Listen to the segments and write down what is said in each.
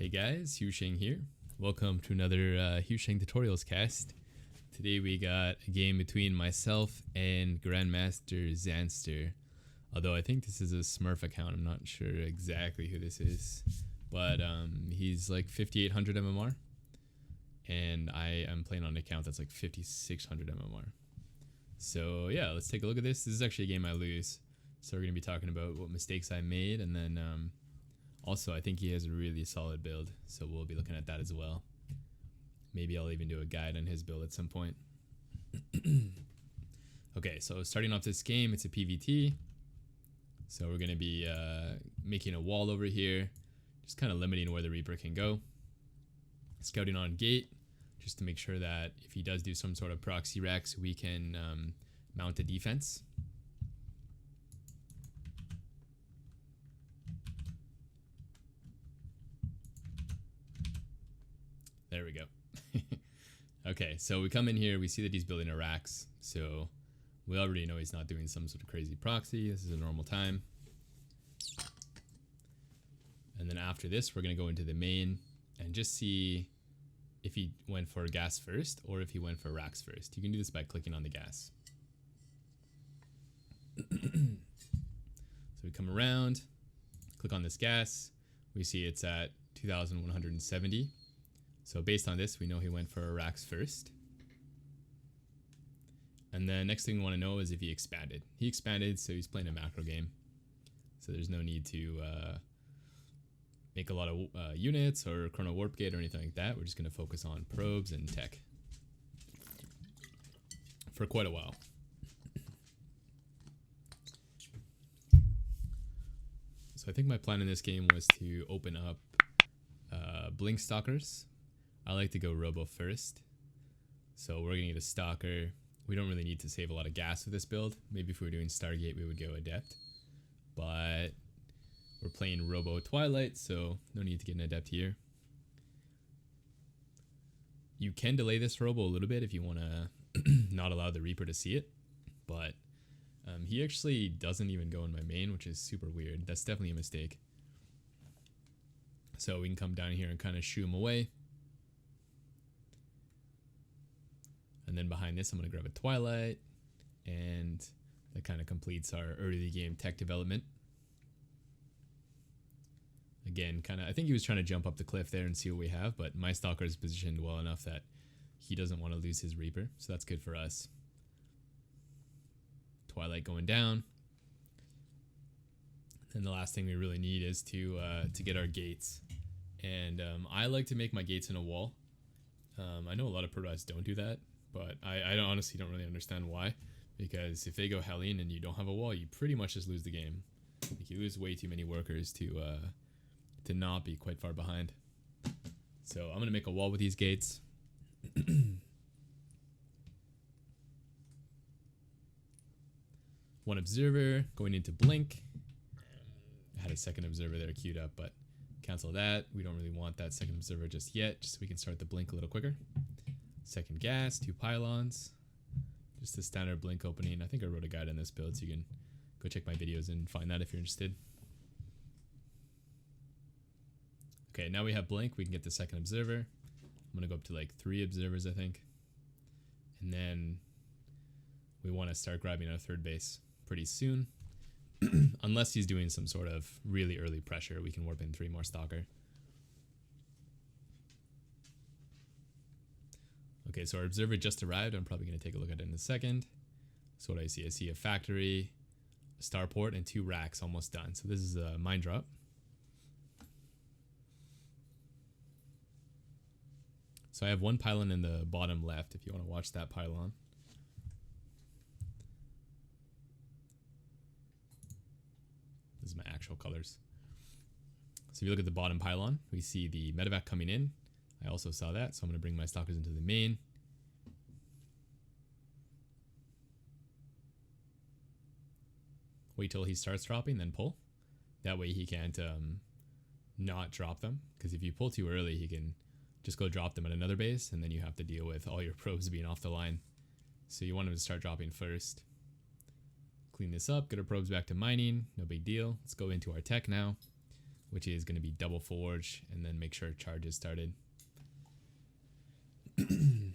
Hey guys, Husheng here. Welcome to another Husheng Tutorials cast. Today we got a game between myself and Grandmaster Xanster. Although I think this is a Smurf account, I'm not sure exactly who this is. But he's like 5800 MMR. And I am playing on an account that's like 5600 MMR. So yeah, let's take a look at this. This is actually a game I lose. So we're going to be talking about what mistakes I made, and then also I think he has a really solid build, so we'll be looking at that as well. Maybe I'll even do a guide on his build at some point. Okay, so starting off this game, it's a PvT. So we're going to be making a wall over here, just kind of limiting where the Reaper can go. Scouting on gate, just to make sure that if he does do some sort of proxy Rex, we can mount a defense. There we go. Okay, so we come in here, we see that he's building a racks, so we already know he's not doing some sort of crazy proxy. This is a normal time. And then after this, we're going to go into the main and just see if he went for gas first or if he went for racks first. You can do this by clicking on the gas. So we come around, click on this gas, we see it's at 2170. So based on this, we know he went for racks first. And then next thing we want to know is if he expanded. He expanded, so he's playing a macro game. So there's no need to make a lot of units or chrono warp gate or anything like that. We're just going to focus on probes and tech for quite a while. So I think my plan in this game was to open up blink stalkers. I like to go robo first. So we're going to get a stalker. We don't really need to save a lot of gas with this build. Maybe if we were doing Stargate, we would go adept. But we're playing robo twilight, so no need to get an adept here. You can delay this robo a little bit if you want to not allow the Reaper to see it. But he actually doesn't even go in my main, which is super weird. That's definitely a mistake. So we can come down here and kind of shoo him away. And then behind this, I'm going to grab a Twilight, and that kind of completes our early game tech development. Again, I think he was trying to jump up the cliff there and see what we have, but my Stalker is positioned well enough that he doesn't want to lose his Reaper, so that's good for us. Twilight going down. And the last thing we really need is to get our gates. And I like to make my gates in a wall. I know a lot of pro don't do that, but I honestly don't really understand why. Because if they go Hellion and you don't have a wall, you pretty much just lose the game. Like, you lose way too many workers to not be quite far behind. So I'm gonna make a wall with these gates. One observer going into blink. I had a second observer there queued up, but cancel that. We don't really want that second observer just yet, just so we can start the blink a little quicker. Second gas, 2 pylons. Just a standard blink opening. I think I wrote a guide on this build, so you can go check my videos and find that if you're interested. Okay, now we have blink. We can get the second observer. I'm going to go up to like 3 observers, I think. And then we want to start grabbing our third base pretty soon. Unless he's doing some sort of really early pressure, we can warp in 3 more Stalker. Okay, so our observer just arrived. I'm probably going to take a look at it in a second. So what I see a factory, a starport, and 2 racks almost done. So this is a mine drop. So I have 1 pylon in the bottom left if you want to watch that pylon. This is my actual colors. So if you look at the bottom pylon, we see the medevac coming in. I also saw that, so I'm going to bring my stalkers into the main. Wait till he starts dropping, then pull. That way he can't not drop them, because if you pull too early, he can just go drop them at another base, and then you have to deal with all your probes being off the line. So you want him to start dropping first. Clean this up, get our probes back to mining, no big deal. Let's go into our tech now. which is going to be double forge, and then make sure charge is started. He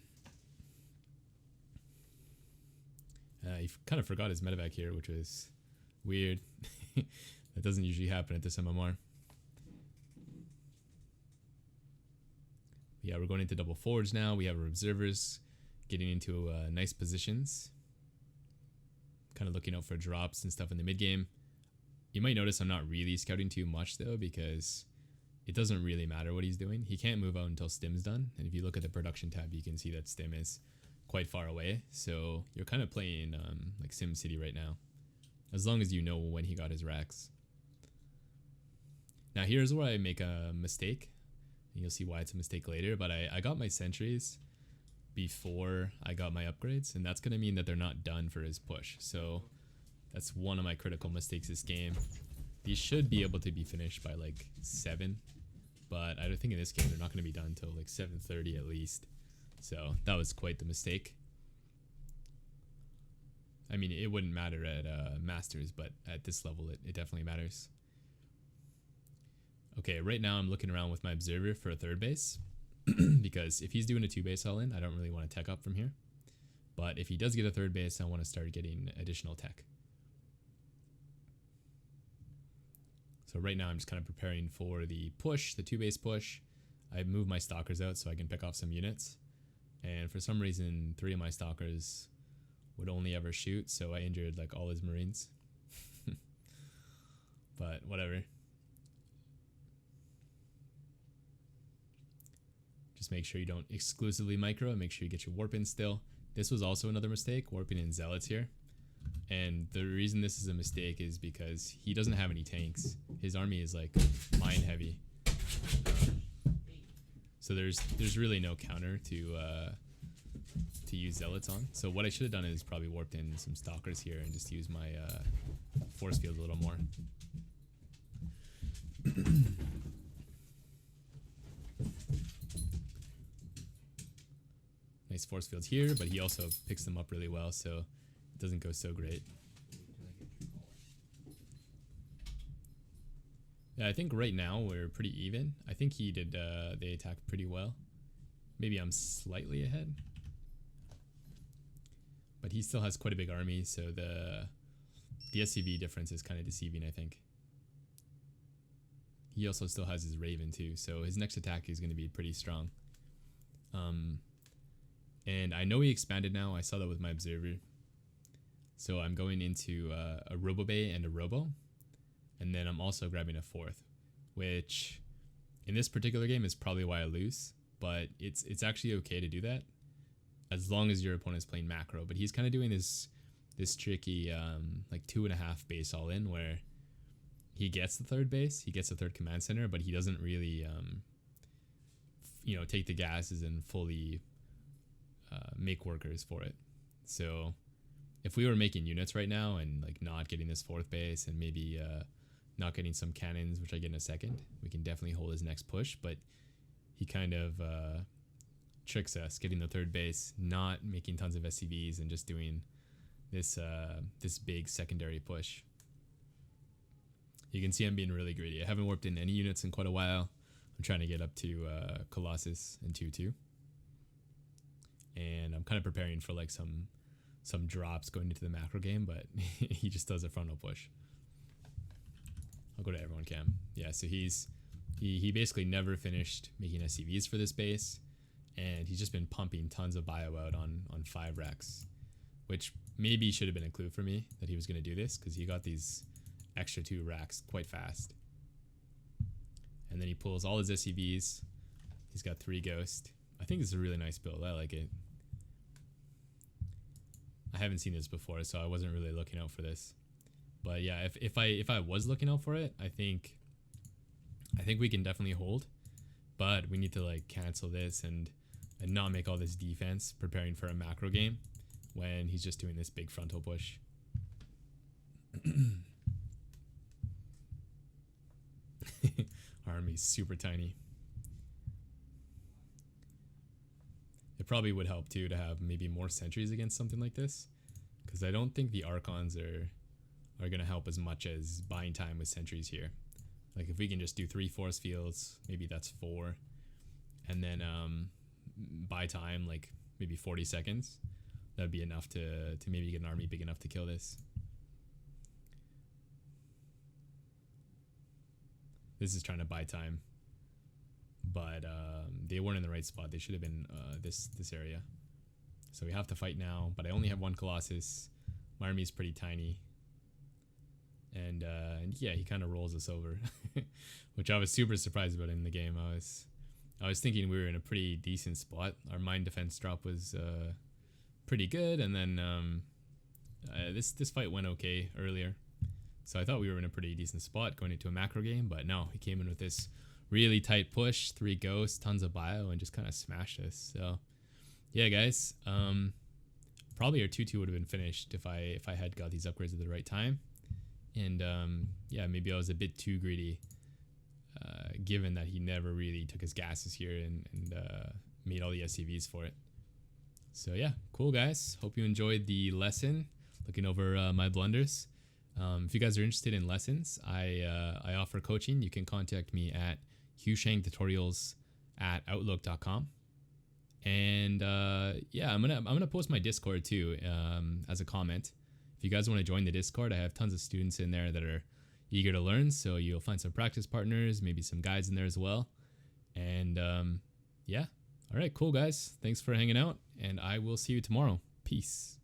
kind of forgot his medevac here, which was weird. That doesn't usually happen at this MMR. Yeah, we're going into double forge now. We have our observers getting into nice positions. Kind of looking out for drops and stuff in the mid game. You might notice I'm not really scouting too much though, because it doesn't really matter what he's doing. He can't move out until stim's done. And if you look at the production tab, you can see that stim is quite far away. So you're kind of playing like Sim City right now, as long as you know when he got his racks. Now here's where I make a mistake. And you'll see why it's a mistake later, but I got my sentries before I got my upgrades, and that's going to mean that they're not done for his push. So that's one of my critical mistakes this game. These should be able to be finished by like 7, but I don't think in this game they're not going to be done until like 7:30 at least. So that was quite the mistake. I mean, it wouldn't matter at Masters, but at this level it definitely matters. Okay, right now I'm looking around with my observer for a third base, because if he's doing a 2 base all in, I don't really want to tech up from here. But if he does get a third base, I want to start getting additional tech. So right now I'm just kind of preparing for the push, the 2 base push. I moved my stalkers out so I can pick off some units. And for some reason, 3 of my stalkers would only ever shoot, so I injured like all his marines. But whatever. Just make sure you don't exclusively micro, and make sure you get your warp in still. This was also another mistake, warping in zealots here. And the reason this is a mistake is because he doesn't have any tanks. His army is like mine heavy. So there's really no counter to use zealots on. So what I should have done is probably warped in some stalkers here and just use my force field a little more. Nice force fields here, but he also picks them up really well, so it doesn't go so great. Yeah, I think right now we're pretty even. I think he did the attack pretty well. Maybe I'm slightly ahead, but he still has quite a big army, so the SCV difference is kind of deceiving, I think. He also still has his Raven too, so his next attack is going to be pretty strong. And I know he expanded now. I saw that with my observer. So I'm going into a Robo Bay and a Robo. And then I'm also grabbing a 4th, which in this particular game is probably why I lose. But it's actually okay to do that as long as your opponent's playing macro. But he's kind of doing this tricky like 2.5 base all in, where he gets the 3rd base, he gets the 3rd command center, but he doesn't really take the gases and fully make workers for it. So if we were making units right now and like not getting this 4th base and maybe not getting some cannons, which I get in a second, we can definitely hold his next push. But he kind of tricks us, getting the 3rd base, not making tons of SCVs, and just doing this big secondary push. You can see I'm being really greedy. I haven't warped in any units in quite a while. I'm trying to get up to Colossus and 2-2. And I'm kind of preparing for like some drops going into the macro game, but he just does a frontal push. I'll go to everyone cam. Yeah, so he basically never finished making SCVs for this base, and he's just been pumping tons of bio out on 5 racks, which maybe should have been a clue for me that he was going to do this, because he got these extra 2 racks quite fast. And then he pulls all his SCVs. He's got 3 ghost. I think this is a really nice build. I like it. I haven't seen this before, so I wasn't really looking out for this. But yeah, if I was looking out for it, I think we can definitely hold. But we need to like cancel this and not make all this defense preparing for a macro game when he's just doing this big frontal push. Our army's super tiny. It probably would help too to have maybe more sentries against something like this, because I don't think the Archons are going to help as much as buying time with sentries here. Like if we can just do 3 force fields, maybe that's 4, and then buy time like maybe 40 seconds. That'd be enough to maybe get an army big enough to kill this. This is trying to buy time, but they weren't in the right spot. They should have been this area. So we have to fight now, but I only have 1 Colossus. My army is pretty tiny. And yeah, he kind of rolls us over, which I was super surprised about in the game. I was thinking we were in a pretty decent spot. Our mine defense drop was pretty good, and then this fight went okay earlier. So I thought we were in a pretty decent spot going into a macro game, but no, he came in with this really tight push, 3 ghosts, tons of bio, and just kind of smashed us. So yeah, guys, probably our 2-2 would have been finished if I had got these upgrades at the right time. And yeah, maybe I was a bit too greedy, given that he never really took his gases here and made all the SCVs for it. So yeah, cool guys. Hope you enjoyed the lesson, looking over my blunders. If you guys are interested in lessons, I offer coaching. You can contact me at hughshangtutorials@outlook.com. And yeah, I'm gonna post my Discord too as a comment. If you guys want to join the Discord, I have tons of students in there that are eager to learn. So you'll find some practice partners, maybe some guides in there as well. And yeah, all right, cool guys. Thanks for hanging out, and I will see you tomorrow. Peace.